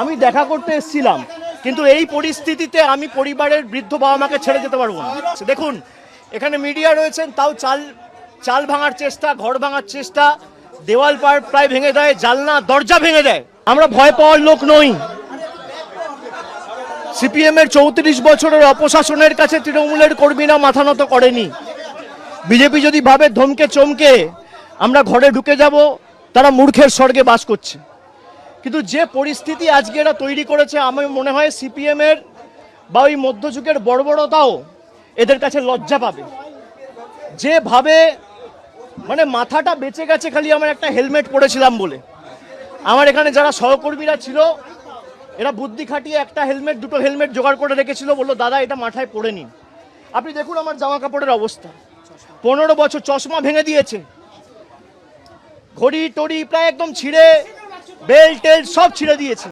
আমি দেখা করতে এসেছিলাম, কিন্তু এই পরিস্থিতিতে আমি পরিবারের বৃদ্ধ বাবা মাকে ছেড়ে যেতে পারবো না। দেখুন, এখানে মিডিয়া রয়েছেন, তাও চাল ভাঙার চেষ্টা, ঘর ভাঙার চেষ্টা, দেওয়াল প্রায় ভেঙে দেয়, জানলা দরজা ভেঙে দেয়। আমরা ভয় পাওয়ার লোক নই। সিপিএম এর 34 বছরের অপশাসনের কাছে তৃণমূলের কর্মীরা মাথা নত করেনি। বিজেপি যদি ভাবে ধমকে চমকে আমরা ঘরে ঢুকে যাব, তারা মূর্খের স্বর্গে বাস করছে। কিন্তু যে পরিস্থিতি আজকে এরা তৈরি করেছে, আমার মনে হয় সিপিএম এর বা ওই মধ্যযুগের বর্বরতাও এদের কাছে লজ্জা পাবে। যেভাবে মানে মাথাটা বেঁচে গেছে খালি আমার একটা হেলমেট পরেছিলাম বলে। আমার এখানে যারা সহকর্মীরা ছিল, এরা বুদ্ধি খাটিয়ে একটা হেলমেট, দুটো হেলমেট জোগাড় করে রেখেছিল, বললো দাদা এটা মাথায় পরে নিন। আপনি দেখুন আমার জামা কাপড়ের অবস্থা, 15 বছর, চশমা ভেঙে দিয়েছে, ঘড়ি টড়ি প্রায় একদম ছিঁড়ে, বেল্ট টেল্ট সব ছিঁড়ে দিয়েছে।